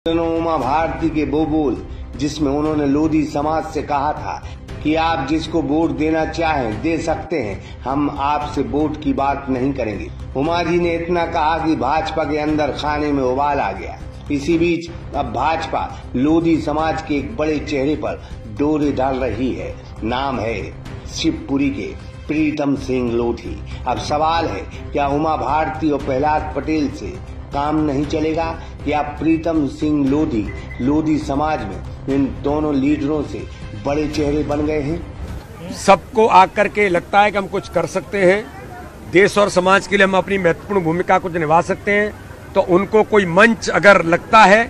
उमा भारती के वो बोल जिसमें उन्होंने लोधी समाज से कहा था कि आप जिसको वोट देना चाहें दे सकते हैं, हम आपसे वोट की बात नहीं करेंगे। उमा जी ने इतना कहा कि भाजपा के अंदर खाने में उबाल आ गया। इसी बीच अब भाजपा लोधी समाज के एक बड़े चेहरे पर डोरे डाल रही है। नाम है शिवपुरी के प्रीतम सिंह लोधी। अब सवाल है, क्या उमा भारती और प्रहलाद पटेल से काम नहीं चलेगा? क्या प्रीतम सिंह लोधी समाज में इन दोनों लीडरों से बड़े चेहरे बन गए हैं? सबको आकर के लगता है कि हम कुछ कर सकते हैं, देश और समाज के लिए हम अपनी महत्वपूर्ण भूमिका कुछ निभा सकते हैं, तो उनको कोई मंच अगर लगता है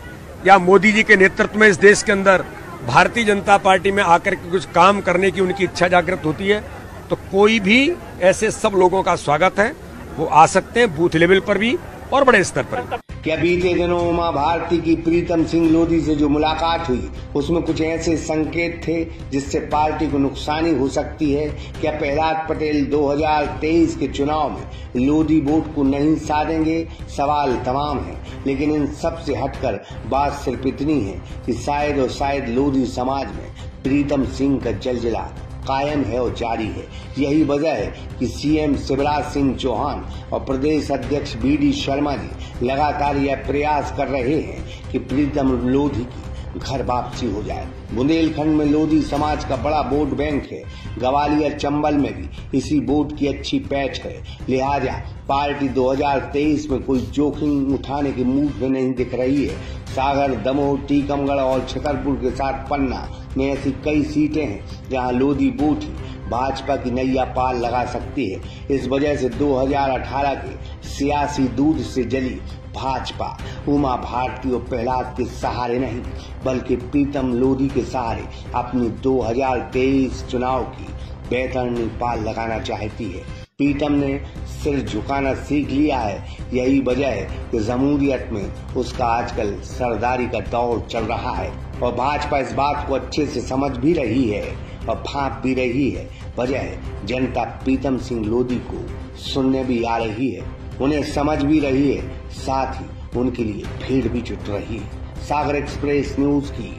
या मोदी जी के नेतृत्व में इस देश के अंदर भारतीय जनता पार्टी में आकर के कुछ काम करने की उनकी इच्छा जागृत होती है, तो कोई भी ऐसे सब लोगों का स्वागत है। वो आ सकते हैं बूथ लेवल पर भी और बड़े स्तर पर। क्या बीते दिनों उमा भारती की प्रीतम सिंह लोधी से जो मुलाकात हुई उसमें कुछ ऐसे संकेत थे जिससे पार्टी को नुकसानी हो सकती है? क्या प्रहलाद पटेल 2023 के चुनाव में लोधी वोट को नहीं साधेंगे? सवाल तमाम है, लेकिन इन सब से हटकर बात सिर्फ इतनी है कि शायद और शायद लोधी समाज में प्रीतम सिंह का जलजला कायम है और जारी है। यही वजह है कि सीएम शिवराज सिंह चौहान और प्रदेश अध्यक्ष बीडी शर्मा जी लगातार यह प्रयास कर रहे हैं कि प्रीतम लोधी की घर वापसी हो जाए। बुंदेलखंड में लोधी समाज का बड़ा वोट बैंक है। ग्वालियर चंबल में भी इसी वोट की अच्छी पैठ है। लिहाजा पार्टी 2023 में कोई जोखिम उठाने के मूड में नहीं दिख रही है। सागर, दमोह, टीकमगढ़ और छतरपुर के साथ पन्ना में ऐसी कई सीटें हैं जहां लोधी वोट ही भाजपा की नैया पार लगा सकती है। इस वजह से 2018 के सियासी दूध से जली भाजपा उमा भारती और प्रहलाद के सहारे नहीं बल्कि प्रीतम लोधी के सहारे अपनी 2023 चुनाव की बेहतरीन पार लगाना चाहती है। प्रीतम ने सिर झुकाना सीख लिया है। यही वजह है कि जमहूरियत में उसका आजकल सरदारी का दौर चल रहा है और भाजपा इस बात को अच्छे से समझ भी रही है और भांप भी रही है। वजह है जनता प्रीतम सिंह लोधी को सुनने भी आ रही है, उन्हें समझ भी रही है, साथ ही उनके लिए भीड़ भी जुट रही है। सागर एक्सप्रेस न्यूज की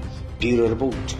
ब्यूरो रिपोर्ट।